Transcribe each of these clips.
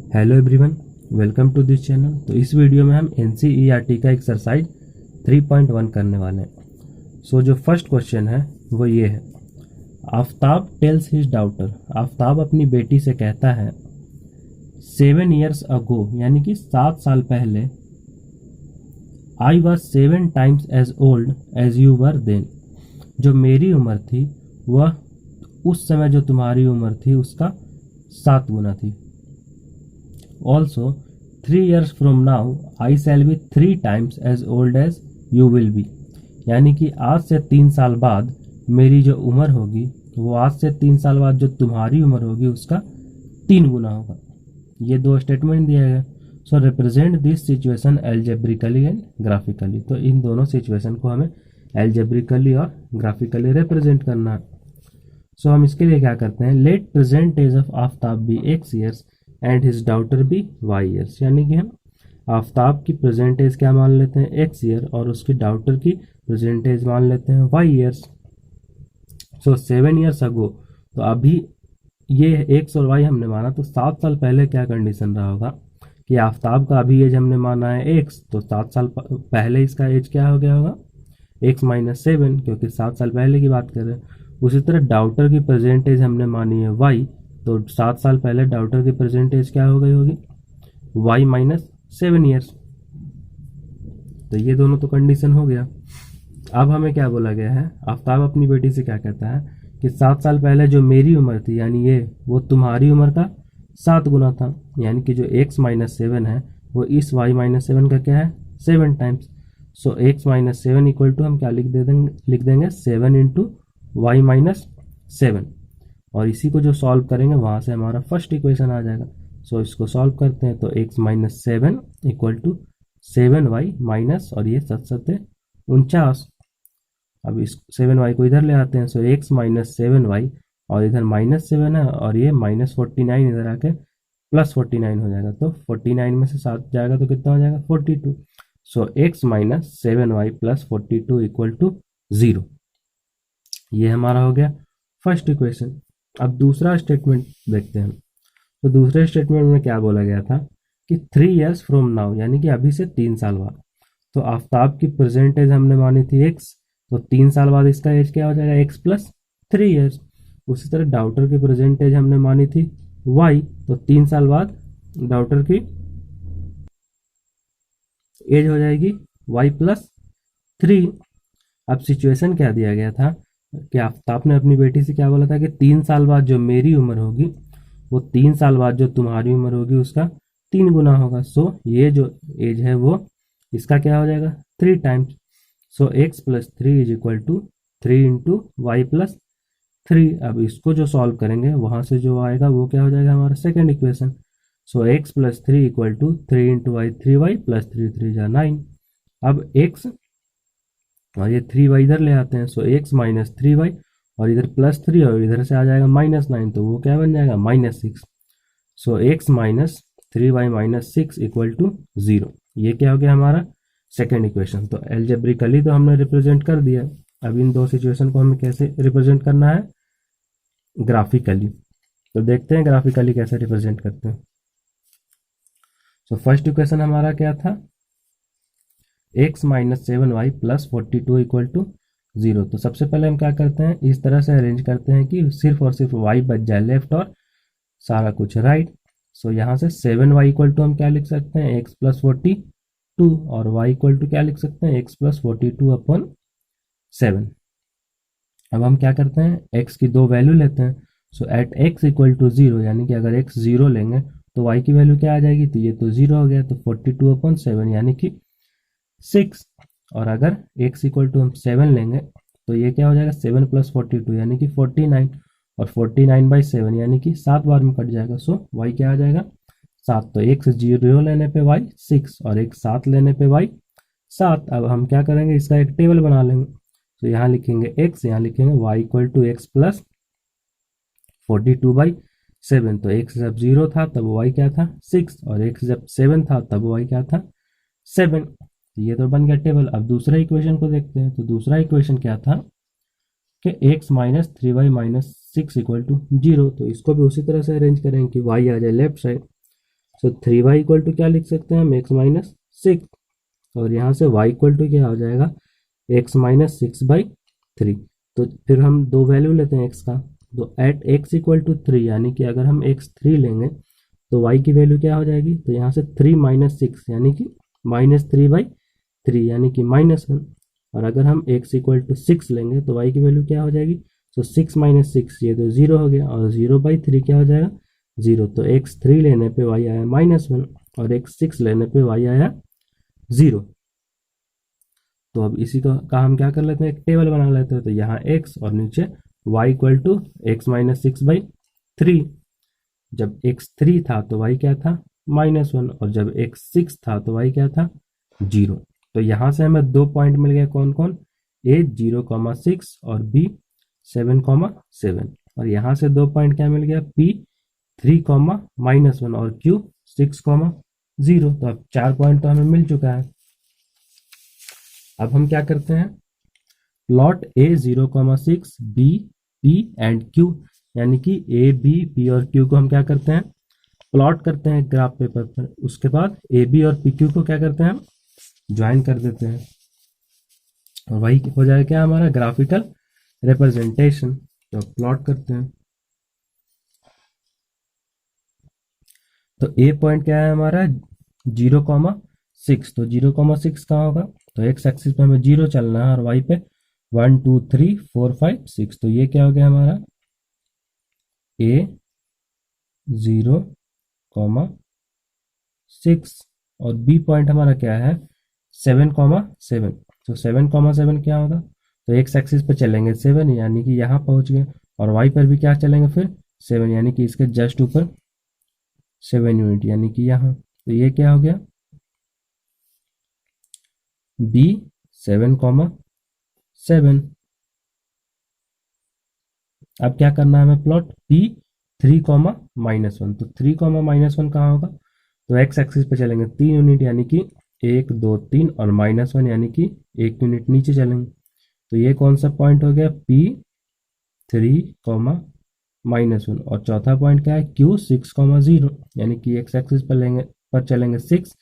Hello everyone, welcome to this channel. तो इस video में हम एनसीईआरटी का एक्सरसाइज 3.1 करने वाले हैं। जो फर्स्ट क्वेश्चन है वो ये है, Aftab tales his daughter, Aftab अपनी बेटी से कहता है 7 years अगो, यानी कि 7 साल पहले, I was 7 times as old as you were then, जो मेरी उम्र थी वह उस समय जो तुम्हारी उम्र थी उसका 7 गुना थी। Also, 3 years from now, I shall be 3 times as old as you will be। यानी कि आज से 3 साल बाद मेरी जो उम्र होगी वो आज से 3 साल बाद जो तुम्हारी उम्र होगी उसका 3 गुना होगा। ये दो स्टेटमेंट दिया गया। So represent this situation algebraically and graphically. तो इन दोनों सिचुएशन को हमें एल्जेब्रिकली और ग्राफिकली रिप्रेजेंट करना है। सो हम इसके लिए क्या करते हैं, let present age of Aftab be x years and his daughter भी y years। यानी कि हम आफ्ताब की प्रेजेंट एज क्या मान लेते हैं, x ईयर, और उसकी डाउटर की प्रेजेंट एज मान लेते हैं y years। 7 years अगो, तो अभी ये x और y हमने माना, तो 7 साल पहले क्या कंडीशन रहा होगा कि आफ्ताब का अभी एज हमने माना है x, तो 7 साल पहले इसका एज क्या हो गया होगा, x - 7, क्योंकि 7 साल पहले की बात कर रहे हैं। उसी तरह डाउटर की प्रेजेंट एज हमने मानी है y, तो 7 साल पहले डाउटर की प्रेजेंट एज क्या हो गई होगी, y - 7 years। तो ये दोनों तो कंडीशन हो गया। अब हमें क्या बोला गया है, आफ्ताब अपनी बेटी से क्या कहता है कि 7 साल पहले जो मेरी उम्र थी, यानी ये, वो तुम्हारी उम्र का 7 गुना था। यानी कि जो x - 7 है वो इस y - 7 का क्या है, 7 times. So x - 7 equal to हम क्या लिख देंगे 7 इंटू y - 7, और इसी को जो सॉल्व करेंगे वहां से हमारा फर्स्ट इक्वेशन आ जाएगा। सो इसको सॉल्व करते हैं तो x - 7 equal to 7y minus, और ये 7 × 49। अब इस 7y को इधर ले आते हैं। सो x - 7y, और इधर -7 है, और ये -49 इधर आके +49 हो जाएगा। तो 49 में से 7 जाएगा तो कितना हो जाएगा, 42। सो x - 7y + 42 इक्वल टू 0। ये हमारा हो गया फर्स्ट इक्वेशन। अब दूसरा स्टेटमेंट देखते हैं। तो दूसरे स्टेटमेंट में क्या बोला गया था कि 3 years फ्रॉम नाउ, यानी कि अभी से 3 साल बाद। तो आफ्ताब की प्रेजेंट एज हमने मानी थी x, तो 3 साल बाद इसका एज क्या हो जाएगा, x + 3 years। उसी तरह डाउटर की प्रेजेंट एज हमने मानी थी y, तो 3 साल बाद डाउटर की एज हो जाएगी y + 3। अब सिचुएशन क्या दिया गया था कि आफ्ताब ने अपनी बेटी से क्या बोला था कि 3 साल बाद जो मेरी उम्र होगी वो 3 साल बाद जो तुम्हारी उम्र होगी उसका 3 गुना होगा। सो ये जो एज है वो इसका क्या हो जाएगा, 3 times. So x + 3 is equal to 3 into y + 3। अब इसको जो सॉल्व करेंगे वहां से जो आएगा वो क्या हो जाएगा, हमारा second equation. So x + 3 equal to 3 into y 3y + 3 3 जा 9। अब x और ये 3y इधर ले आते हैं। सो x - 3y, और इधर +3, और इधर से आ जाएगा -9, तो वो क्या बन जाएगा, -6। सो x - 3y - 6 इक्वल टू 0। ये क्या हो गया हमारा सेकेंड इक्वेशन। तो एल्जेब्रिकली तो हमने रिप्रेजेंट कर दिया। अब इन दो सिचुएशन को हमें कैसे रिप्रेजेंट करना है, ग्राफिकली। तो देखते हैं ग्राफिकली कैसे रिप्रेजेंट करते हैं। सो फर्स्ट इक्वेशन हमारा क्या था, x - 7y + 42 इक्वल टू 0। तो सबसे पहले हम क्या करते हैं, इस तरह से अरेंज करते हैं कि सिर्फ और सिर्फ y बच जाए लेफ्ट और सारा कुछ राइट। सो यहाँ से 7y इक्वल टू हम क्या लिख सकते हैं, x + 42, और y इक्वल टू क्या लिख सकते हैं, x + 42/7। अब हम क्या करते हैं, x की दो वैल्यू लेते हैं। सो एट x इक्वल टू 0, यानी कि अगर x 0 लेंगे तो y की वैल्यू क्या आ जाएगी, तो ये तो 0 हो गया, तो 42/7 यानी कि 6। और अगर x इक्वल टू हम 7 लेंगे तो ये क्या हो जाएगा, 7 + 42 यानी कि 49, और 49/7 यानी कि 7 बार में कट जाएगा। सो y क्या आ जाएगा, 7। तो x 0 लेने पे y 6, और x 7 लेने पे y 7। अब हम क्या करेंगे, इसका एक टेबल बना लेंगे। तो यहाँ लिखेंगे x, यहाँ लिखेंगे y इक्वल टू x + 42/7। तो x जब 0 था तब y क्या था, 6, और x जब 7 था तब y क्या था, 7। ये तो बन गया टेबल। अब दूसरा इक्वेशन को देखते हैं। तो दूसरा इक्वेशन क्या था कि x - 3y - 6 इक्वल टू 0। तो इसको भी उसी तरह से अरेंज करें कि y आ जाए left side. So 3y equal to क्या लिख सकते हैं हम, x माइनस 6, और यहाँ से y इक्वल टू क्या हो जाएगा, x माइनस 6/3। तो फिर हम दो वैल्यू लेते हैं x का, तो एट x इक्वल टू 3 यानी कि अगर हम x 3 लेंगे तो y की वैल्यू क्या हो जाएगी, तो यहाँ से 3 माइनस 6 यानी कि -3/3 यानी कि -1। और अगर हम x इक्वल टू 6 लेंगे तो y की वैल्यू क्या हो जाएगी, तो 6 माइनस 6 ये तो 0 हो गया, और 0/3 क्या हो जाएगा, 0। तो x 3 लेने पे y आया -1 और x 6 लेने पे y आया 0। तो अब इसी का हम क्या कर लेते हैं, एक टेबल बना लेते हैं। तो यहाँ x और नीचे y equal to x minus 6/3। जब x 3 था तो y क्या था, -1, और जब x 6 था तो y क्या था, 0। तो यहाँ से हमें दो पॉइंट मिल गए, कौन कौन, a 0,6 और b 7,7। और यहाँ से दो पॉइंट क्या मिल गया, p 3,-1 और q 6,0। तो अब 4 पॉइंट तो हमें मिल चुका है। अब हम क्या करते हैं, plot a 0,6 b p and q, यानी कि a b p और q को हम क्या करते हैं, प्लॉट करते हैं ग्राफ पेपर पर। उसके बाद a b और p q को क्या करते हैं, हम ज्वाइन कर देते हैं, और वही हो जाएगा क्या हमारा ग्राफिकल रिप्रेजेंटेशन। तो प्लॉट करते हैं। तो a पॉइंट क्या है हमारा, 0,6। तो 0,6 कहाँ होगा, तो x एक्सिस पे हमें 0 चलना है और y पे 1 2 3 4 5 6। तो ये क्या हो गया हमारा, a 0,6 और b पॉइंट हमारा क्या है 7,7। तो 7,7 क्या होगा, तो x एक्सिस पे चलेंगे 7 यानी कि यहाँ पहुंच गए, और y पर भी क्या चलेंगे फिर 7 यानी कि इसके जस्ट ऊपर 7 यूनिट यानी कि यहाँ। तो ये क्या हो गया, b 7,7। अब क्या करना है हमें, प्लॉट p 3,-1। तो 3,-1 कहाँ होगा, तो x एक्सिस पे चलेंगे 3 यूनिट यानी कि 1 2 3 और -1 यानी कि 1 यूनिट नीचे चलेंगे। तो ये कौन सा पॉइंट हो गया, p 3,-1। और चौथा पॉइंट क्या है, q 6,0 यानी कि x एक्सिस पर चलेंगे 6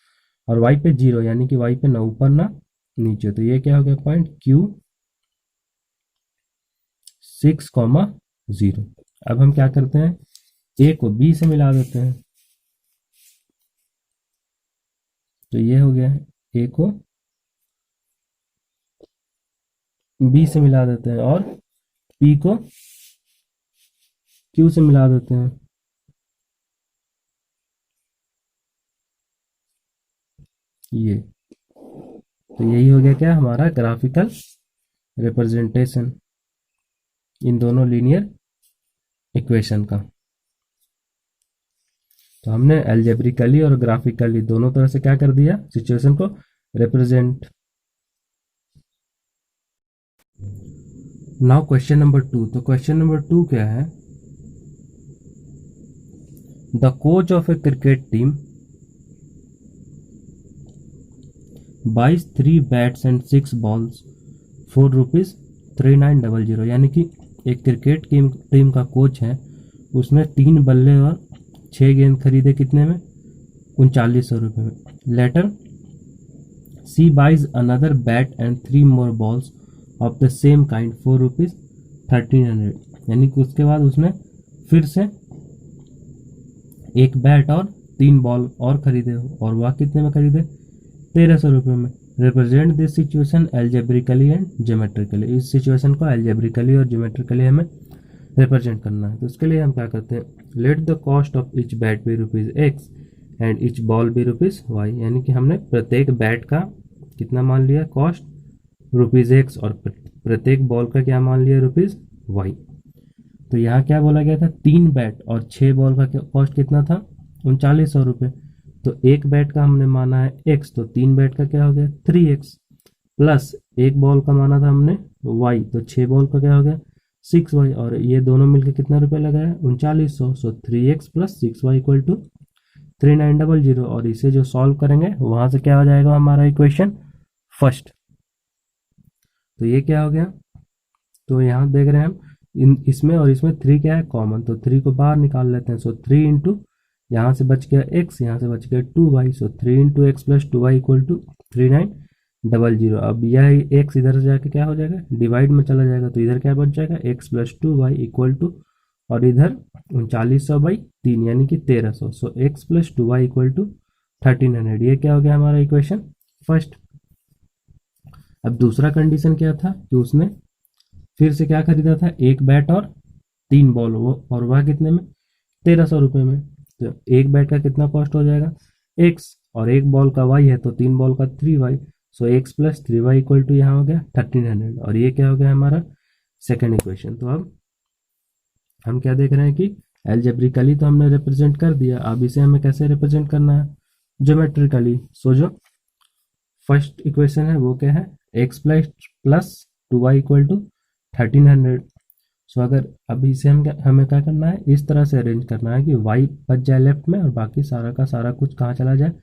और y पे 0 यानी कि y पे ना ऊपर ना नीचे। तो ये क्या हो गया पॉइंट, q 6,0। अब हम क्या करते हैं, a को b से मिला देते हैं। तो ये हो गया, a को b से मिला देते हैं और p को q से मिला देते हैं। ये तो यही हो गया क्या हमारा ग्राफिकल रिप्रेजेंटेशन इन दोनों लीनियर इक्वेशन का। तो हमने एल्जेब्रिकली और ग्राफिकली दोनों तरह से क्या कर दिया, सिचुएशन को रिप्रेजेंट। Now question number 2। तो क्वेश्चन नंबर 2 क्या है, the coach of A cricket team buys 3 bats and 6 balls for ₹3900। यानी कि एक क्रिकेट टीम का कोच है, उसने 3 बल्ले और 6 गेंद खरीदे कितने में, 3900 रुपये में। Later she buys another bat and 3 more balls of the same kind for ₹1300। यानी कि उसके बाद उसने फिर से एक बैट और 3 बॉल और खरीदे, और वह कितने में खरीदे, 1300 रुपये में। Represent this situation algebraically and geometrically. इस सिचुएशन को एल्जेब्रिकली और ज्योमेट्रिकली हमें रिप्रेजेंट करना है। तो इसके लिए हम क्या करते हैं, let the cost of each bat be ₹X and each ball be ₹Y। यानी कि हमने प्रत्येक बैट का कितना मान लिया, कॉस्ट ₹X, और प्रत्येक बॉल का क्या मान लिया, ₹Y। तो यहाँ क्या बोला गया था, 3 बैट और 6 बॉल का कॉस्ट कितना था, 3900 रुपये। तो एक बैट का हमने माना है x, तो 3 बैट का क्या हो गया 3x, प्लस एक बॉल का माना था हमने y, तो 6 बॉल का क्या हो गया 6y, और ये दोनों मिलकर कितना रुपये लगाया 3900। So 3x plus 6y equal to 3900। और इसे जो सॉल्व करेंगे वहां से क्या हो जाएगा हमारा इक्वेशन फर्स्ट। तो ये क्या हो गया, तो यहाँ देख रहे हैं हम इसमें और इसमें 3 क्या है कॉमन, तो 3 को बाहर निकाल लेते हैं। सो 3 इंटू यहाँ से बच गया x, यहाँ से बच गया 2y, so 3 into x plus 2y equal to 3900। अब यह x इधर से जाके क्या हो जाएगा, डिवाइड में चला जाएगा, तो इधर क्या बच जाएगा, x plus 2y equal to, और इधर 3900/3 यानी कि 1300, so x plus 2y equal to 1300। ये क्या हो गया हमारा इक्वेशन फर्स्ट। अब दूसरा कंडीशन क्या था कि उसने फिर से क्या खरीदा था, एक बैट और 3 बॉल, वो और वह कितने में, 1300 रुपये में। तो एक बैट का कितना कॉस्ट हो जाएगा x, और एक बॉल का y है तो 3 बॉल का 3y, so x plus 3y equal to यहाँ हो गया 1300, और ये क्या हो गया हमारा सेकेंड इक्वेशन। तो अब हम क्या देख रहे हैं कि एल्जेब्रिकली तो हमने रिप्रेजेंट कर दिया, अब इसे हमें कैसे रिप्रेजेंट करना है, ज्योमेट्रिकली। सो जो फर्स्ट इक्वेशन है वो क्या है, x plus 2y equal to 1300। So अगर अभी इसे हमें क्या करना है, इस तरह से अरेंज करना है कि y बच जाए लेफ्ट में और बाकी सारा का सारा कुछ कहाँ चला जाए,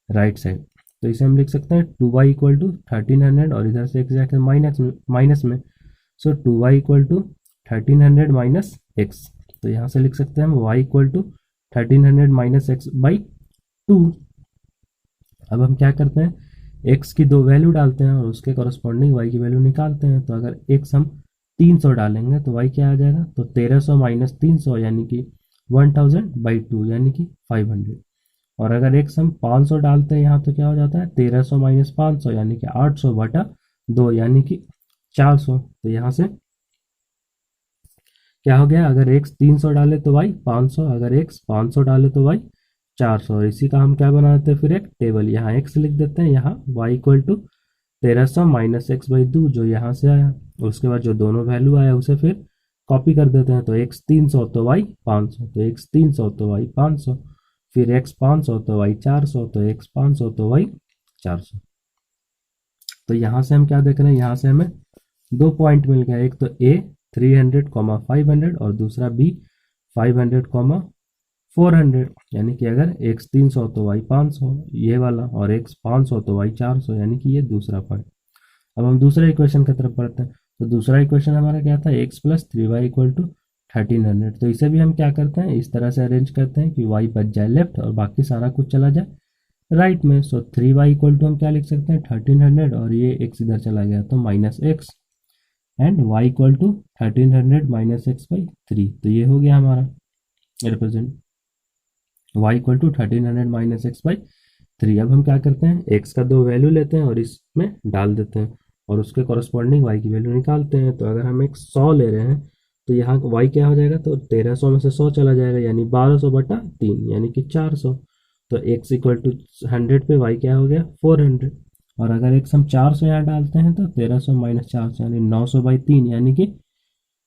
राइट साइड। तो इसे हम लिख सकते हैं 2y इक्वल टू 1300, और इधर से x जाकर माइनस में, so 2y equal to 1300 minus x. तो यहाँ से लिख सकते हैं हम y equal to 1300 minus x by 2। अब हम क्या करते हैं, x की दो वैल्यू डालते हैं और उसके कॉरस्पॉन्डिंग y की वैल्यू निकालते हैं। तो अगर x हम 300 डालेंगे तो y क्या आ जाएगा, तो 1300 माइनस 300 यानी कि 1000/2 यानी कि 500। और अगर x हम 500 डालते हैं यहाँ तो क्या हो जाता है, 1300 माइनस 500 यानी कि 800/2 यानी कि 400। तो यहाँ से क्या हो गया, अगर x 300 डाले तो y 500, अगर x 500 डाले तो y 400। और इसी का हम क्या बनाते हैं, फिर एक टेबल, यहाँ x लिख देते हैं, यहाँ y equal to 1300 minus x/2 जो यहाँ से आया, उसके बाद जो दोनों वैल्यू आया उसे फिर कॉपी कर देते हैं। तो x 300 तो y 500, तो x 300 तो y 500, फिर x 500 तो y 400, तो x 500 तो y 400। तो यहाँ से हम क्या देख रहे हैं, यहाँ से हमें 2 पॉइंट मिल गया, एक तो a 300, 500 और दूसरा b 500, 400। यानी कि अगर x 300 तो y 500 ये वाला, और x 500 तो y 400 यानी कि ये दूसरा पॉइंट। अब हम दूसरे इक्वेशन की तरफ बढ़ते हैं। तो दूसरा इक्वेशन हमारा क्या था, x plus 3y equal to 1300। तो इसे भी हम क्या करते हैं, इस तरह से अरेंज करते हैं कि y बच जाए लेफ्ट और बाकी सारा कुछ चला जाए राइट में। सो 3y इक्वल टू हम क्या लिख सकते हैं 1300, और ये x इधर चला गया तो minus x, and y equal to 1300 minus x/3। तो ये हो गया हमारा represent y equal to 1300 minus x/3। अब हम क्या करते हैं, x का दो वैल्यू लेते हैं और इसमें डाल देते हैं और उसके कॉरस्पॉन्डिंग y की वैल्यू निकालते हैं। तो अगर हम एक 100 ले रहे हैं तो यहाँ y क्या हो जाएगा, तो 1300 में से 100 चला जाएगा यानी 1200/3 यानी कि 400। तो x इक्वल टू 100 पे y क्या हो गया 400। और अगर x हम 400 यहाँ डालते हैं तो 1300 माइनस 400 यानी 900/3 यानी कि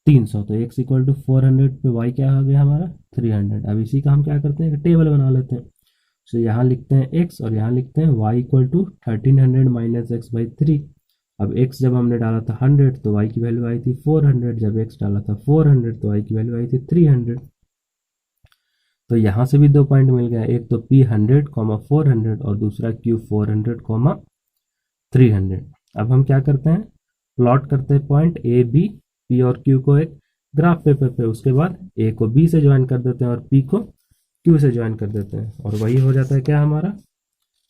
300। तो x इक्वल टू 400 पे y क्या हो गया हमारा 300। अब इसी का हम क्या करते हैं, टेबल बना लेते हैं। तो यहाँ लिखते हैं x और यहाँ लिखते हैं y equal to 1300 minus x/3। अब x जब हमने डाला था 100 तो y की वैल्यू आई थी 400, जब x डाला था 400 तो y की वैल्यू आई थी 300। तो यहाँ से भी 2 पॉइंट मिल गया, एक तो p 100, 400 और दूसरा q 400, 300। अब हम क्या करते हैं, प्लॉट करते हैं पॉइंट a b, p और q को एक ग्राफ पेपर पे, उसके बाद a को b से ज्वाइन कर देते हैं और p को q से ज्वाइन कर देते हैं, और वही हो जाता है क्या हमारा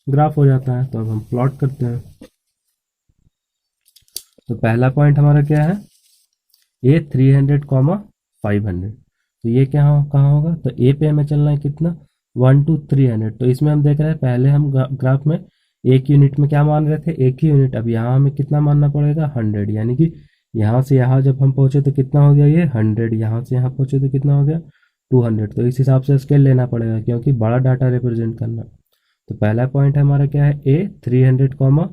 ग्राफ हो जाता है। तो अब हम प्लॉट करते हैं। तो पहला पॉइंट हमारा क्या है, a 300, 500। तो ये क्या कहाँ होगा, तो a पे हमें चलना है कितना 1 to 300। तो इसमें हम देख रहे हैं पहले हम ग्राफ में एक यूनिट में क्या मान रहे थे, एक ही यूनिट। अब यहाँ हमें कितना मानना पड़ेगा 100, यानी कि यहाँ से यहाँ जब हम पहुंचे तो कितना हो गया ये 100, यहाँ से यहाँ पहुंचे तो कितना हो गया 200। तो इस हिसाब से स्केल लेना पड़ेगा क्योंकि बड़ा डाटा रिप्रेजेंट करना। तो पहला पॉइंट हमारा क्या है, a 300,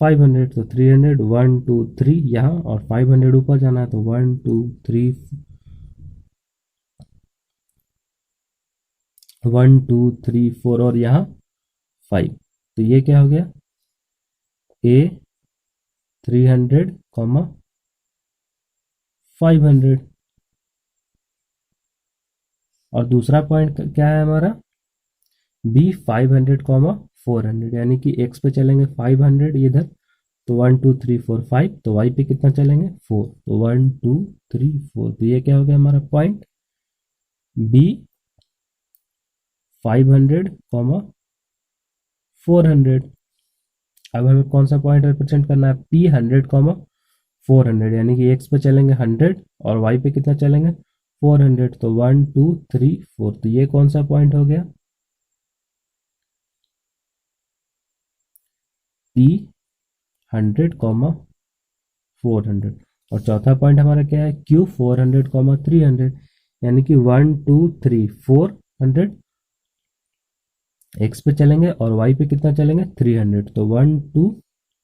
500। तो 300 1 2 3 यहाँ, और 500 ऊपर जाना है तो 1 2 3 1 2 3 4 और यहाँ 5। तो ये क्या हो गया a 300, 500। और दूसरा पॉइंट क्या है हमारा b 500, 400। यानी कि x पे चलेंगे 500 इधर, तो 1 2 3 4 5। तो y पे कितना चलेंगे 4, तो 1 2 3 4। तो ये क्या हो गया हमारा पॉइंट b 500, 400। अब हमें कौन सा पॉइंट रिप्रेजेंट करना है, P 100, 400, यानी कि x पे चलेंगे 100 और y पे कितना चलेंगे 400, तो 1 2 3 4, तो ये कौन सा पॉइंट हो गया, P 100, 400। और चौथा पॉइंट हमारा क्या है, Q 400, 300, यानी कि 1 2 3 400 x पे चलेंगे और y पे कितना चलेंगे 300, तो 1 2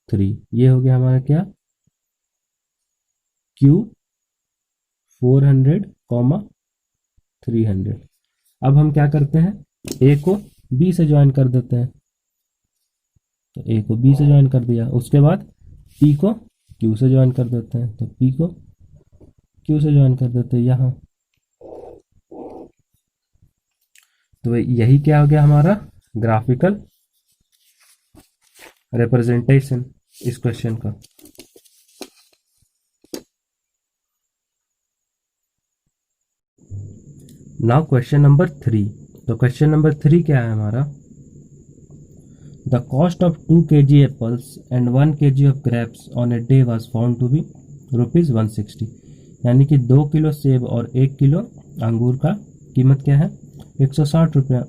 3, ये हो गया हमारा क्या, Q 400, 300। अब हम क्या करते हैं, A को B से ज्वाइन कर देते हैं, तो A को B से ज्वाइन कर दिया, उसके बाद P को Q से ज्वाइन कर देते हैं, तो P को Q से ज्वाइन कर देते हैं यहाँ। तो यही क्या हो गया हमारा ग्राफिकल रिप्रेजेंटेशन इस क्वेश्चन का। Now question number 3। तो क्वेश्चन नंबर 3 क्या है हमारा, the cost of 2 kg apples and 1 kg of grapes on a day was found to be ₹160, यानी कि 2 किलो सेब और 1 किलो अंगूर का कीमत क्या है 160 रुपया।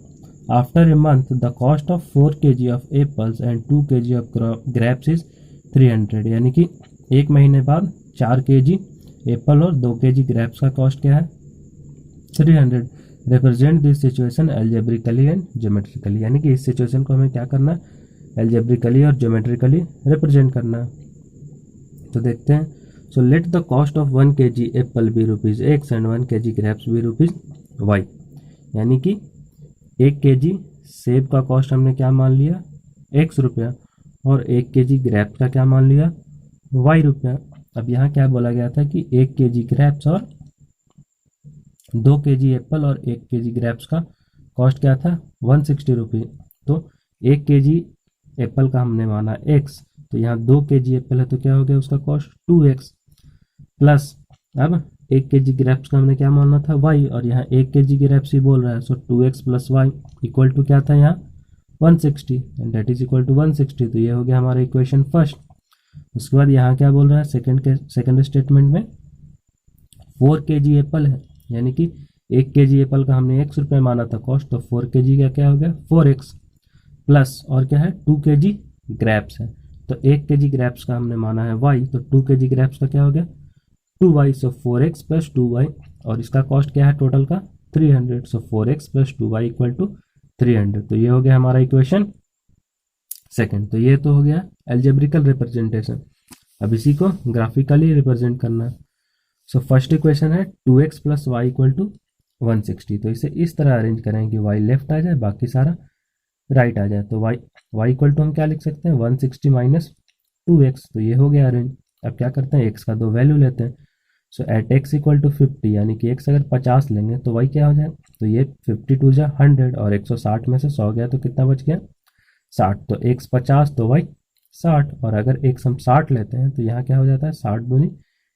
After a month the cost of 4 kg of apples and 2 kg of grapes is 300, यानी कि एक महीने बाद 4 kg एप्पल और 2 kg ग्रेप्स का कॉस्ट क्या है 300। Represent this situation algebraically and geometrically, यानी कि इस सिचुएशन को हमें क्या करना है, एल्जेब्रिकली और ज्योमेट्रिकली रिप्रेजेंट करना है। तो देखते हैं, so let the cost of 1 kg apple be ₹X and 1 kg grapes be ₹Y, यानी कि 1 kg सेब का कॉस्ट हमने क्या मान लिया X रुपया और 1 kg ग्रेप्स का क्या मान लिया Y रुपया। अब यहाँ क्या बोला गया था कि 1 kg ग्रेप्स और 2 kg एप्पल और 1 kg ग्रेप्स का कॉस्ट क्या था 160 रुपये। तो 1 kg एप्पल का हमने माना X, तो यहाँ 2 kg एप्पल है तो क्या हो गया उसका कॉस्ट 2X, प्लस अब 1 kg ग्रेप्स का हमने क्या माना था Y, और यहाँ 1 kg ग्रेप्स ही बोल रहा है, so 2X plus Y equal to क्या था यहाँ 160, and that is equal to 160। तो ये हो गया हमारा इक्वेशन फर्स्ट। उसके बाद यहाँ क्या बोल रहा है, सेकंड स्टेटमेंट में 4 kg एप्पल है, यानी कि 1 kg एप्पल का हमने X रुपये माना था कॉस्ट, तो 4 kg का क्या हो गया 4X, प्लस और क्या है 2 kg ग्रेप्स है, तो 1 kg ग्रेप्स का हमने माना है Y, तो 2 kg ग्रेप्स का क्या हो गया 2Y, सो 4X प्लस 2Y, और इसका कॉस्ट क्या है टोटल का 300, सो 4X plus 2Y equal to 300। तो ये हो गया हमारा इक्वेशन सेकंड। तो ये तो हो गया एल्जेब्रिकल रिप्रेजेंटेशन। अब इसी को ग्राफिकली रिप्रेजेंट करना है। सो फर्स्ट इक्वेशन है 2X plus Y equal to 160, तो इसे इस तरह अरेंज करें कि y लेफ्ट आ जाए बाकी सारा राइट आ जाए। तो y इक्वल टू हम क्या लिख सकते हैं 160 माइनस 2x, तो ये हो गया अरेंज। अब क्या करते हैं x का दो वैल्यू लेते हैं, सो एट x इक्वल टू 50, यानी कि x अगर 50 लेंगे तो y क्या हो जाए, तो ये 52 जा 100 और 160 में से 100 गया तो कितना बच गया 60, तो x 50 तो y 60, और अगर x हम 60 लेते हैं तो यहाँ क्या हो जाता है 60 दूनी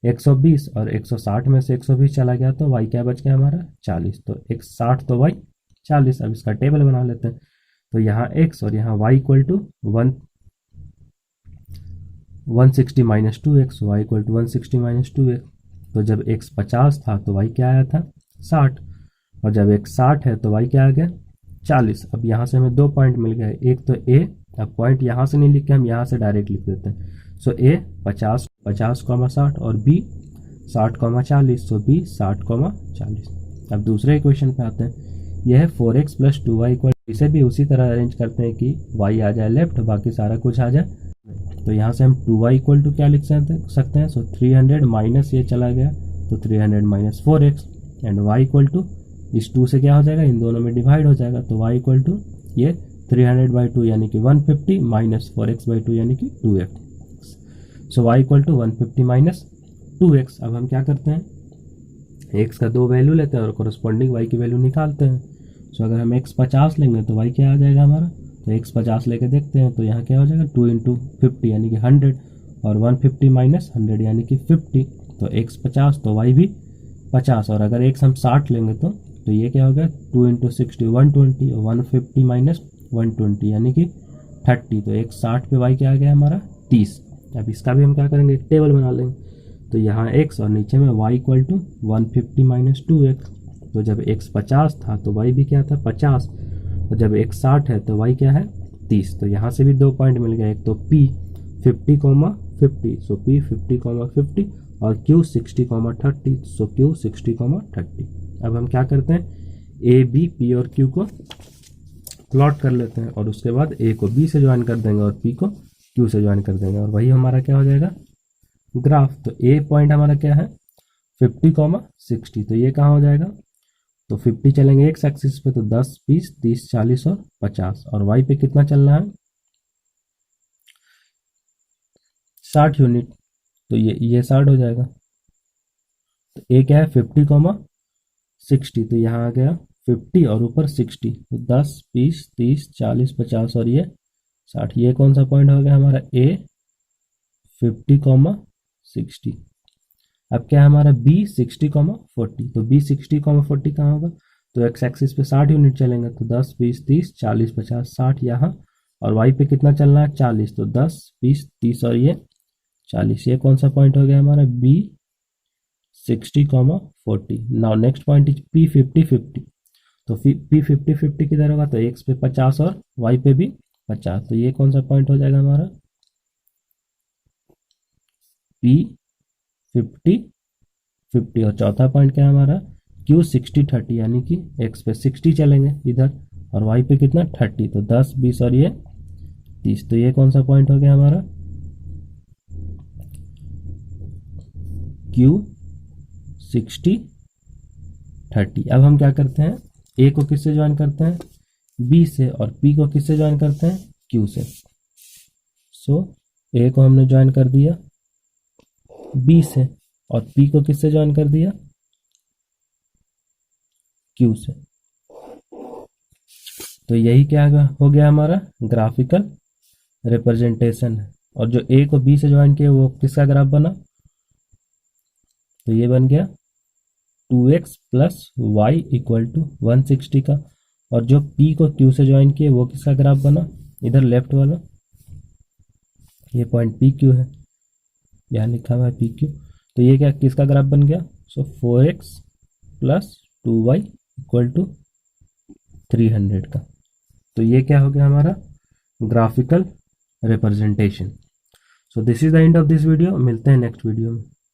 120, और 160 में से 120 चला गया तो y क्या बच गया हमारा 40, तो x 60 तो y 40। अब इसका टेबल बना लेते हैं, तो यहाँ x और यहाँ y equal to 160 minus 2x, y equal to 160 minus 2x। तो जब x 50 था तो y क्या आया था 60, और जब x 60 है तो y क्या आ गया 40। अब यहाँ से हमें 2 पॉइंट मिल गए, एक तो a, अब पॉइंट यहाँ से नहीं लिख के हम यहाँ से डायरेक्ट लिख देते हैं। सो a 50, 50,60 और b 60,40, सो b 60,40। अब दूसरे इक्वेशन पे आते हैं, यह है 4x प्लस 2y इक्वल, इसे भी उसी तरह अरेंज करते हैं कि y आ जाए लेफ्ट बाकी सारा कुछ आ जाए। तो यहाँ से हम 2y इक्वल टू क्या लिख सकते हैं, सो 300 माइनस ये चला गया तो 300 minus 4x, and y equal to इस 2 से क्या हो जाएगा इन दोनों में डिवाइड हो जाएगा, तो y इक्वल टू ये 300/2 यानी कि 150 माइनस 4x/2 यानी कि 2x, so y equal to 150 minus 2x। अब हम क्या करते हैं x का दो वैल्यू लेते हैं और कोरस्पॉन्डिंग y की वैल्यू निकालते हैं। सो अगर हम x 50 लेंगे तो y क्या आ जाएगा हमारा, तो x 50 लेके देखते हैं तो यहाँ क्या हो जाएगा 2 इंटू 50 यानी कि 100, और 150 माइनस 100 यानी कि 50, तो x 50 तो y भी 50, और अगर x हम 60 लेंगे तो तो ये क्या हो गया 2 इंटू 60 120, 150 माइनस 120 यानी कि 30। तो एक 60 पे y क्या आ गया हमारा 30। अब इसका भी हम क्या करेंगे, एक टेबल बना लेंगे। तो यहाँ x और नीचे में y equal to 150 minus 2x। तो जब x 50 था तो y भी क्या था 50, और जब x 60 है तो y क्या है 30। तो यहाँ से भी 2 पॉइंट मिल गया, एक तो p 50, 50, सो p 50, 50 और q 60, 30, सो q 60, 30। अब हम क्या करते हैं, a b p और q को प्लॉट कर लेते हैं और उसके बाद a को b से ज्वाइन कर देंगे और p को q से ज्वाइन कर देंगे और वही हमारा क्या हो जाएगा ग्राफ। तो a पॉइंट हमारा क्या है 50, 60। तो ये कहाँ हो जाएगा, तो 50 चलेंगे एक्स एक्सिस पे तो 10, 20, 30, 40 और 50, और y पे कितना चलना है 60 यूनिट। तो ये 60 हो जाएगा। तो a क्या है 50, 60। तो यहाँ आ गया 50 और ऊपर 60, तो 10, 20, 30, 40, 50 और ये 60। ये कौन सा पॉइंट हो गया हमारा a 50, 60। अब क्या है हमारा b 60, 40। तो b 60, 40 कहाँ होगा, तो एक्स एक्सिस पे 60 यूनिट चलेंगे तो 10, 20, 30, 40, 50, 60 यहाँ, और y पे कितना चलना है 40। तो 10, 20, 30 और ये 40। ये कौन सा पॉइंट हो गया हमारा b 60, 40। Now next point is p 50, 50। तो p 50, 50 किधर होगा, तो x पे 50 और y पे भी 50। तो ये कौन सा पॉइंट हो जाएगा हमारा p 50, 50। और चौथा पॉइंट क्या है हमारा q 60, 30, यानी कि x पे 60 चलेंगे इधर और y पे कितना 30। तो 10, 20 और ये 30। तो ये कौन सा पॉइंट हो गया हमारा q 60, 30। अब हम क्या करते हैं, a को किससे ज्वाइन करते हैं b से, और p को किससे ज्वाइन करते हैं q से। सो a को हमने ज्वाइन कर दिया b से और p को किससे ज्वाइन कर दिया q से। तो यही क्या हो गया हमारा ग्राफिकल रिप्रेजेंटेशन है। और जो a को b से ज्वाइन किया वो किसका ग्राफ बना, तो ये बन गया 2x plus y equal to 160 का। और जो p को q से ज्वाइन किए वो किसका ग्राफ बना, इधर लेफ्ट वाला, ये पॉइंट पी क्यू है, यहाँ लिखा हुआ है पी क्यू। तो ये क्या किसका ग्राफ बन गया, सो 4x plus 2y equal to 300 का। तो ये क्या हो गया हमारा graphical representation. So this is the end of this video, मिलते हैं नेक्स्ट वीडियो में।